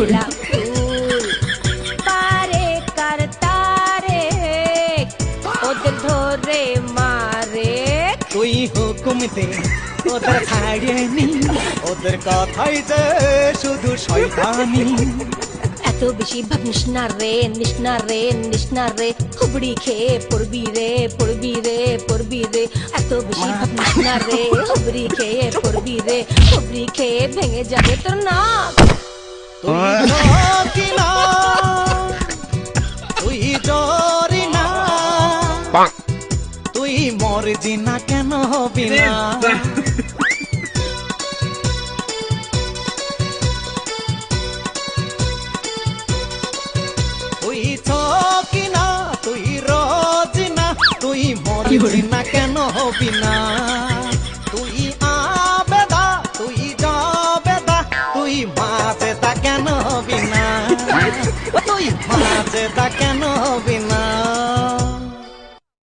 पहला फूल पारे करता रे ओ दिल धोरे मारे তুই হুকুম দে ওদের ছাড়েনি ওদের কথাই যে শুধু শয়তানি এত বেশি ভাবনিস না রে নিষ্ণা রে নিষ্ণা রে হুবড়ি খেয়ে পড়বি রে পড়বি রে পড়বি রে এত বেশি ভাবনিস না রে হুবড়ি খেয়ে পড়বি রে হুবড়ি খেয়ে ভেঙে যাবে তোর নাক তুই ঝকি না তুই জরি না তুই মরজি না কেন হবি না তুই ছকি না তুই রোজি না তুই মরজি না কেন হবি না তুই আবেদা তুই জবেদা তুই মাঝে তা কেন হবি না তুই মাঝে তা কেন হবি